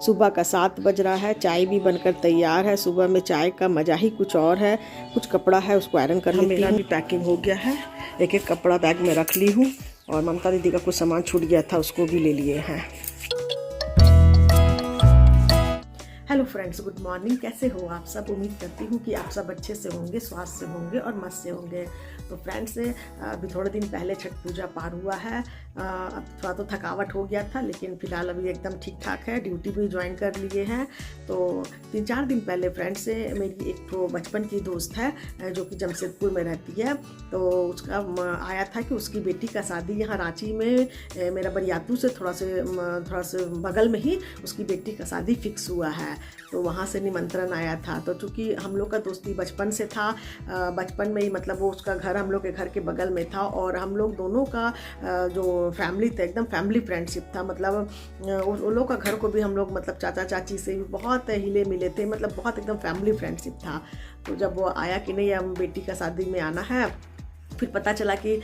सुबह का 7 बज रहा है, चाय भी बनकर तैयार है। सुबह में चाय का मज़ा ही कुछ और है। कुछ कपड़ा है उसको आयरन कर लेती हूँ। मेरा भी पैकिंग हो गया है, एक एक कपड़ा बैग में रख ली हूँ और ममता दीदी का कुछ सामान छूट गया था उसको भी ले लिए हैं। Hello friends, good morning. कैसे हो आप सब? उम्मीद करती हूँ कि आप सब अच्छे से होंगे, स्वास्थ्य से होंगे और मस्त से होंगे। तो फ्रेंड्स, अभी थोड़े दिन पहले छठ पूजा पार हुआ है। अब थोड़ा तो थकावट हो गया था, लेकिन फ़िलहाल अभी एकदम ठीक ठाक है। ड्यूटी भी ज्वाइन कर लिए हैं। तो 3-4 दिन पहले फ्रेंड्स से मेरी एक तो बचपन की दोस्त है जो कि जमशेदपुर में रहती है। तो उसका आया था कि उसकी बेटी का शादी यहाँ रांची में मेरा बरियातू से थोड़ा से बगल में ही उसकी बेटी का शादी फिक्स हुआ है। तो वहाँ से निमंत्रण आया था। तो चूँकि हम लोग का दोस्ती बचपन से था, बचपन में ही मतलब वो उसका घर हम लोग के घर के बगल में था और हम लोग दोनों का जो फैमिली था एकदम फैमिली फ्रेंडशिप था। मतलब उन लोग का घर को भी हम लोग मतलब चाचा चाची से भी बहुत हिले मिले थे, मतलब बहुत एकदम फैमिली फ्रेंडशिप था। तो जब वो आया कि नहीं अब बेटी का शादी में आना है, फिर पता चला कि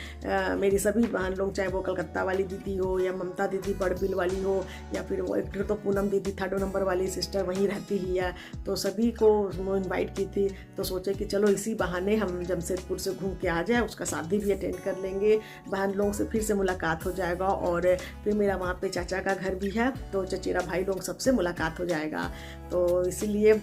मेरी सभी बहन लोग, चाहे वो कलकत्ता वाली दीदी हो या ममता दीदी बड़बिल वाली हो या फिर वो एक तो पूनम दीदी 3rd नंबर वाली सिस्टर वहीं रहती ही है, तो सभी को इनवाइट की थी। तो सोचे कि चलो इसी बहाने हम जमशेदपुर से घूम के आ जाए, उसका शादी भी अटेंड कर लेंगे, बहन लोगों से फिर से मुलाकात हो जाएगा। और फिर मेरा वहाँ पे चाचा का घर भी है, तो चचेरा भाई लोग सबसे मुलाकात हो जाएगा। तो इसीलिए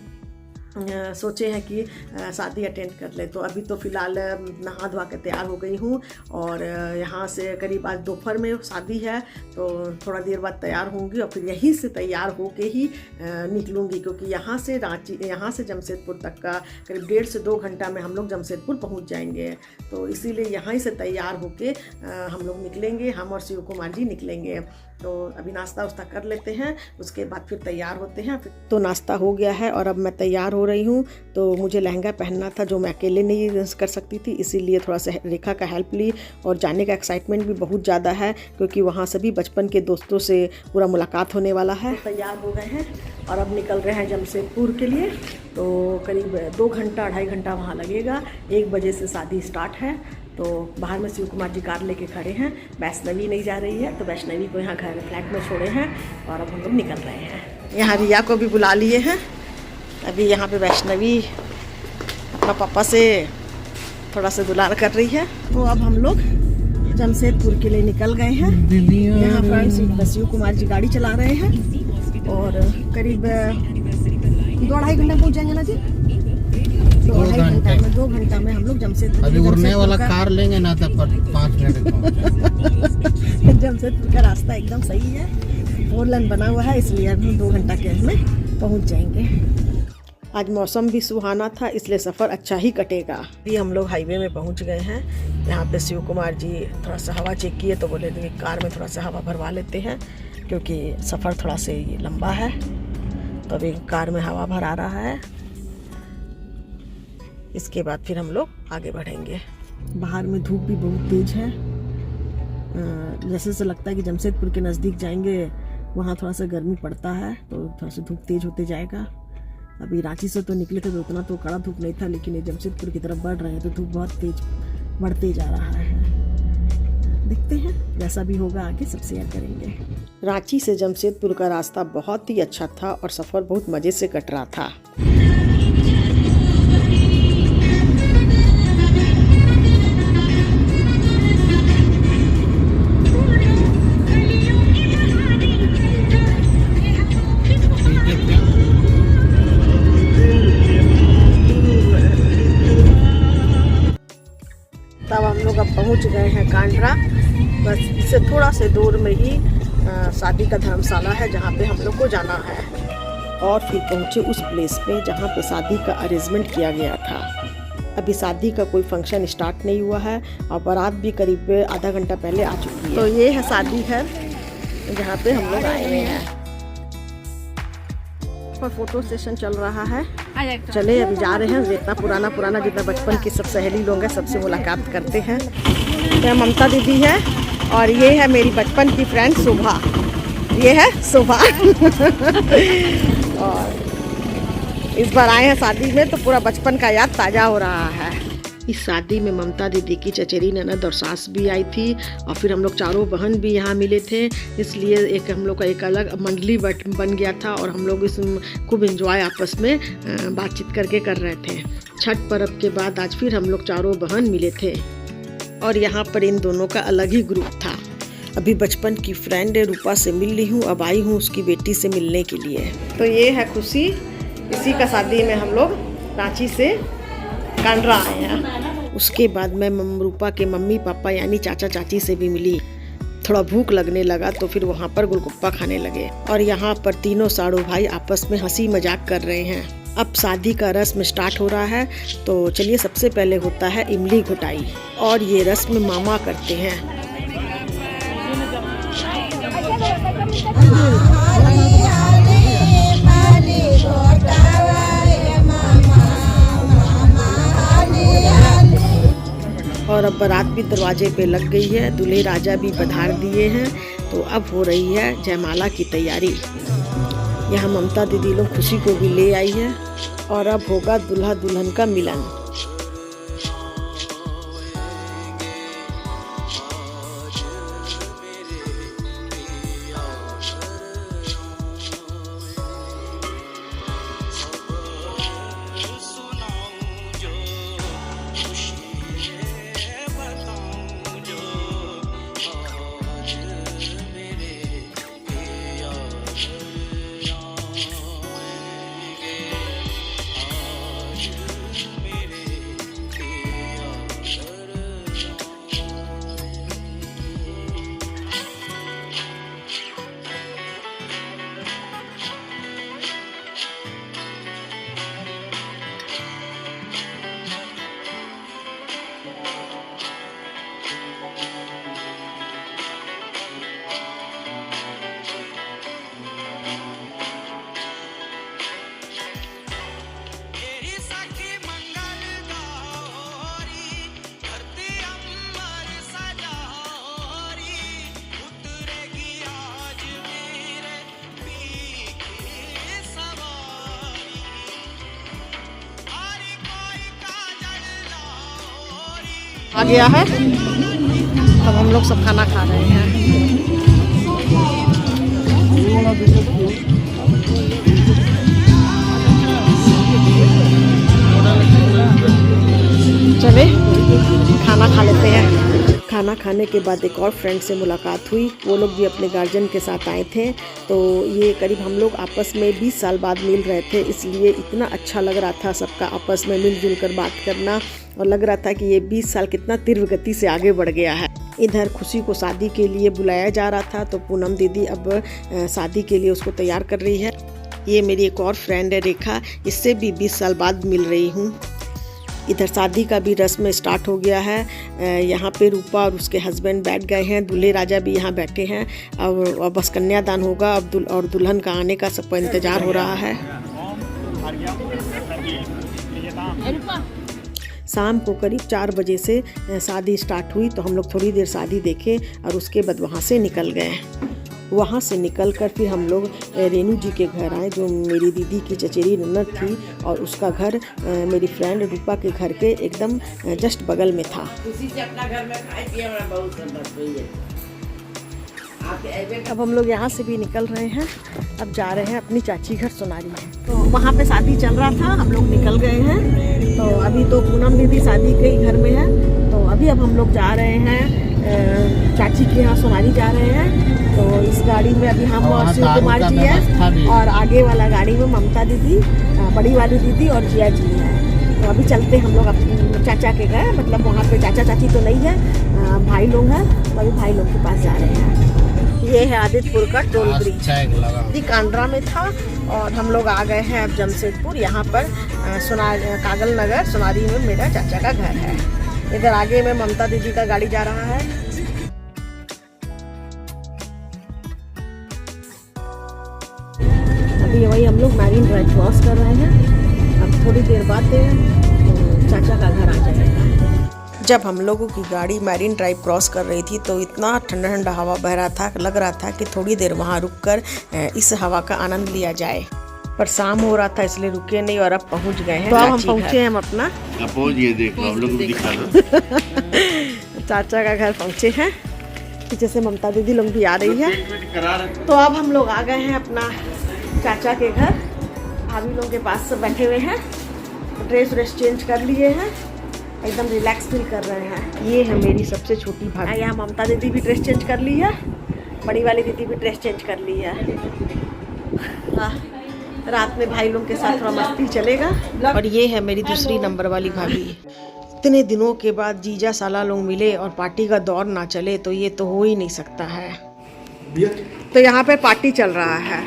सोचे हैं कि शादी अटेंड कर ले। तो अभी तो फ़िलहाल नहा धोआ के तैयार हो गई हूँ और यहाँ से करीब आज दोपहर में शादी है, तो थोड़ा देर बाद तैयार होंगी और फिर यहीं से तैयार होके ही निकलूँगी, क्योंकि यहाँ से जमशेदपुर तक का करीब 1.5 से 2 घंटा में हम लोग जमशेदपुर पहुँच जाएंगे। तो इसीलिए यहाँ से तैयार होके हम लोग निकलेंगे, हम और शिव कुमार जी निकलेंगे। तो अभी नाश्ता वास्ता कर लेते हैं, उसके बाद फिर तैयार होते हैं। तो नाश्ता हो गया है और अब मैं तैयार हो रही हूँ। तो मुझे लहंगा पहनना था जो मैं अकेले नहीं कर सकती थी, इसीलिए थोड़ा सा रेखा का हेल्प ली। और जाने का एक्साइटमेंट भी बहुत ज़्यादा है, क्योंकि वहाँ सभी बचपन के दोस्तों से पूरा मुलाकात होने वाला है। तो तैयार हो गए हैं और अब निकल रहे हैं जमशेदपुर के लिए। तो करीब 2 घंटा 2.5 घंटा वहाँ लगेगा। 1 बजे से शादी स्टार्ट है। तो बाहर में शिव कुमार जी कार लेके खड़े हैं। वैष्णवी नहीं जा रही है, तो वैष्णवी को यहाँ घर फ्लैट में छोड़े हैं और अब हम लोग निकल रहे हैं। यहाँ रिया को भी बुला लिए हैं। अभी यहाँ पे वैष्णवी अपना पापा से थोड़ा सा दुलार कर रही है। तो अब हम लोग जमशेदपुर के लिए निकल गए हैं। यहाँ फ्रेंड्स शिव कुमार जी गाड़ी चला रहे हैं और करीब 2-2.5 घंटा पहुँच जाएंगे ना जी। 2 घंटा में हम लोग जमशेदपुर। अभी उड़ने वाला कार लेंगे ना तो 5 मिनट। जमशेदपुर का रास्ता एकदम सही है, 4 लेन बना हुआ है, इसलिए हम 2 घंटा के में पहुंच जाएंगे। आज मौसम भी सुहाना था, इसलिए सफ़र अच्छा ही कटेगा। अभी हम लोग हाईवे में पहुंच गए हैं। यहाँ पे शिव कुमार जी थोड़ा सा हवा चेक किए, तो बोले कि कार में थोड़ा सा हवा भरवा लेते हैं, क्योंकि सफ़र थोड़ा से लंबा है। तो अभी कार में हवा भरा रहा है, इसके बाद फिर हम लोग आगे बढ़ेंगे। बाहर में धूप भी बहुत तेज है। जैसे से लगता है कि जमशेदपुर के नज़दीक जाएंगे वहाँ थोड़ा सा गर्मी पड़ता है, तो थोड़ा सा धूप तेज होते जाएगा। अभी रांची से तो निकले थे तो उतना तो कड़ा धूप नहीं था, लेकिन ये जमशेदपुर की तरफ बढ़ रहे हैं तो धूप बहुत तेज बढ़ते जा रहा है। देखते हैं, जैसा भी होगा आगे सब शेयर करेंगे। रांची से जमशेदपुर का रास्ता बहुत ही अच्छा था और सफ़र बहुत मज़े से कट रहा था। तब हम लोग अब पहुंच गए हैं कांड्रा। बस इससे थोड़ा से दूर में ही शादी का धर्मशाला है, जहां पे हम लोग को जाना है। और फिर पहुंचे उस प्लेस पे जहां पे शादी का अरेंजमेंट किया गया था। अभी शादी का कोई फंक्शन स्टार्ट नहीं हुआ है और बारात भी करीब आधा घंटा पहले आ चुकी है। तो ये है शादी घर जहाँ पे हम लोग आए हुए हैं। पर फोटो सेशन चल रहा है। चले अभी जा रहे हैं, जितना पुराना जितना बचपन की सब सहेली लोग हैं सबसे मुलाकात करते हैं। यह ममता दीदी है और ये है मेरी बचपन की फ्रेंड शोभा। ये है शोभा। और इस बार आए हैं शादी में तो पूरा बचपन का याद ताज़ा हो रहा है। इस शादी में ममता दीदी की चचेरी ननद और सास भी आई थी और फिर हम लोग चारों बहन भी यहाँ मिले थे, इसलिए एक हम लोग का एक अलग मंडली बन गया था और हम लोग इस खूब एंजॉय आपस में बातचीत करके कर रहे थे। छठ पर्व के बाद आज फिर हम लोग चारों बहन मिले थे और यहाँ पर इन दोनों का अलग ही ग्रुप था। अभी बचपन की फ्रेंड रूपा से मिल रही हूँ, अब आई हूँ उसकी बेटी से मिलने के लिए। तो ये है खुशी, इसी का शादी में हम लोग रांची से कांड्रा आए हैं। उसके बाद मैं रूपा के मम्मी पापा यानी चाचा चाची से भी मिली। थोड़ा भूख लगने लगा तो फिर वहाँ पर गोलगप्पा खाने लगे और यहाँ पर तीनों साड़ू भाई आपस में हंसी मजाक कर रहे हैं। अब शादी का रस्म स्टार्ट हो रहा है, तो चलिए सबसे पहले होता है इमली घुटाई और ये रस्म मामा करते हैं। और अब बारात भी दरवाजे पे लग गई है, दूल्हे राजा भी पधार दिए हैं, तो अब हो रही है जयमाला की तैयारी। यहाँ ममता दीदी लोग खुशी को भी ले आई है और अब होगा दूल्हा दुल्हन का मिलन। आ गया है, अब हम लोग सब खाना खा रहे हैं। चले खाना खा लेते हैं। खाना खाने के बाद एक और फ्रेंड से मुलाकात हुई, वो लोग भी अपने गार्जियन के साथ आए थे। तो ये करीब हम लोग आपस में 20 साल बाद मिल रहे थे, इसलिए इतना अच्छा लग रहा था सबका आपस में मिलजुल कर बात करना और लग रहा था कि ये 20 साल कितना तीव्र गति से आगे बढ़ गया है। इधर खुशी को शादी के लिए बुलाया जा रहा था, तो पूनम दीदी अब शादी के लिए उसको तैयार कर रही है। ये मेरी एक और फ्रेंड है रेखा, इससे भी 20 साल बाद मिल रही हूँ। इधर शादी का भी रस्म स्टार्ट हो गया है। यहाँ पे रूपा और उसके हस्बैंड बैठ गए हैं, दूल्हे राजा भी यहाँ बैठे हैं। अब बस कन्यादान होगा, अब और दुल्हन का आने का सबका इंतज़ार हो रहा है। शाम को करीब 4 बजे से शादी स्टार्ट हुई, तो हम लोग थोड़ी देर शादी देखे और उसके बाद वहाँ से निकल गए। वहाँ से निकलकर फिर हम लोग रेनू जी के घर आए, जो मेरी दीदी की चचेरी ननद थी और उसका घर मेरी फ्रेंड रूपा के घर के एकदम जस्ट बगल में था। उसी से अपना घर में खाए पिए हमारा बहुत संबंध हुई है। अब हम लोग यहाँ से भी निकल रहे हैं, अब जा रहे हैं अपनी चाची घर सोनारी है। तो वहाँ पे शादी चल रहा था, हम लोग निकल गए हैं। तो अभी तो पूनम दीदी शादी के ही घर में है, तो अभी अब हम लोग जा रहे हैं चाची के यहाँ सोनारी जा रहे हैं। तो इस गाड़ी में अभी हम और शिव कुमार जी हैं और आगे वाला गाड़ी में ममता दीदी, बड़ी वाली दीदी और जिया जी हैं। तो अभी चलते हम लोग अपने चाचा के घर, मतलब वहाँ पे चाचा चाची तो नहीं है, भाई लोग हैं, तो अभी भाई लोग के पास जा रहे हैं। ये है आदित्यपुर का टोल ब्रिज, कांड्रा में था और हम लोग आ गए हैं अब जमशेदपुर। यहाँ पर कागल नगर सोनारी में मेरा चाचा का घर है। इधर आगे में ममता दीदी का गाड़ी जा रहा है। अभी वही हम लोग मैरीन ड्राइव क्रॉस कर रहे हैं, अब थोड़ी देर बाद चाचा का घर आ जाएगा। जब हम लोगों की गाड़ी मैरीन ड्राइव क्रॉस कर रही थी तो इतना ठंडा ठंडा हवा बह रहा था, लग रहा था कि थोड़ी देर वहाँ रुककर इस हवा का आनंद लिया जाए। पर शाम हो रहा था इसलिए रुके नहीं और अब पहुंच गए हैं। तो अब हम पहुंचे हैं हम अपना पहुंच गए, देख लो हम लोग भी दिखा दो। चाचा का घर पहुंचे हैं, पीछे से ममता दीदी लोग भी आ रही है। तो अब हम लोग आ गए हैं अपना चाचा के घर, भाभी लोगों के पास सब बैठे हुए हैं, ड्रेस चेंज कर लिए हैं, एकदम रिलैक्स फील कर रहे हैं। ये है मेरी सबसे छोटी भाभी, यहाँ ममता दीदी भी ड्रेस चेंज कर ली है, बड़ी वाली दीदी भी ड्रेस चेंज कर ली है। हाँ, रात में भाई लोग के साथ थोड़ा मस्ती चलेगा। और ये है मेरी दूसरी नंबर वाली भाभी। इतने दिनों के बाद जीजा साला लोग मिले और पार्टी का दौर ना चले तो ये तो हो ही नहीं सकता है। तो यहाँ पे पार्टी चल रहा है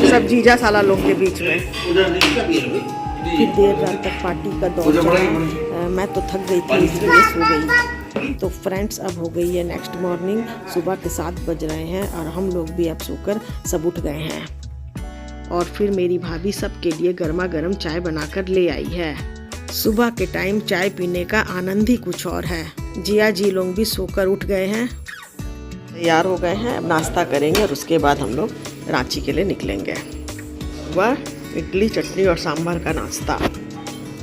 सब जीजा साला लोग के बीच में। फिर देर रात तक पार्टी का दौर चला। मैं तो थक गई थी इसलिए सो गई। तो फ्रेंड्स अब हो गई है नेक्स्ट मॉर्निंग, सुबह के 7 बज रहे हैं और हम लोग भी अब सोकर सब उठ गए हैं। और फिर मेरी भाभी सबके लिए गर्मा गर्म चाय बनाकर ले आई है। सुबह के टाइम चाय पीने का आनंद ही कुछ और है। जिया जी लोग भी सोकर उठ गए हैं, तैयार हो गए हैं, अब नाश्ता करेंगे और उसके बाद हम लोग रांची के लिए निकलेंगे। वह इडली चटनी और सांभर का नाश्ता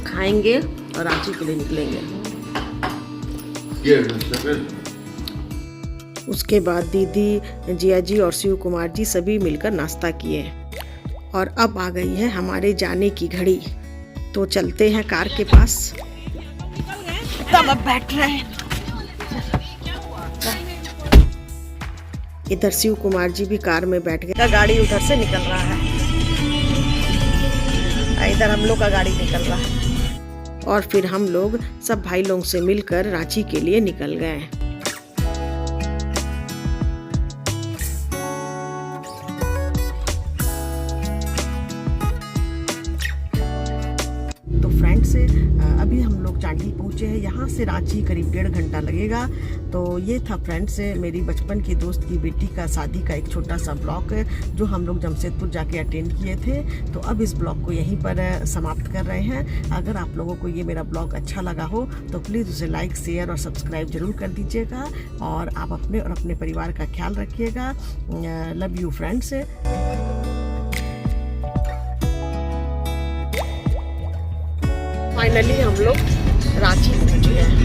खाएंगे और रांची के लिए निकलेंगे। उसके बाद दीदी, जिया जी और शिव कुमार जी सभी मिलकर नाश्ता किए और अब आ गई है हमारे जाने की घड़ी। तो चलते हैं कार के पास। तब अब बैठ रहे हैं। इधर शिव कुमार जी भी कार में बैठ गए। गाड़ी उधर से निकल रहा है, इधर हम लोग का गाड़ी निकल रहा है। और फिर हम लोग सब भाई लोगों से मिलकर रांची के लिए निकल गए। तो फ्रेंड्स अभी हम लोग चांडी पहुंचे हैं, यहाँ से रांची करीब 1.5 घंटा लगेगा। तो ये था फ्रेंड्स मेरी बचपन की दोस्त की बेटी का शादी का एक छोटा सा ब्लॉग जो हम लोग जमशेदपुर जाके अटेंड किए थे। तो अब इस ब्लॉग को यहीं पर समाप्त कर रहे हैं। अगर आप लोगों को ये मेरा ब्लॉग अच्छा लगा हो तो प्लीज़ उसे लाइक, शेयर और सब्सक्राइब जरूर कर दीजिएगा। और आप अपने और अपने परिवार का ख्याल रखिएगा। Love you friends. फाइनली हम लोग रांची पहुंच गए हैं।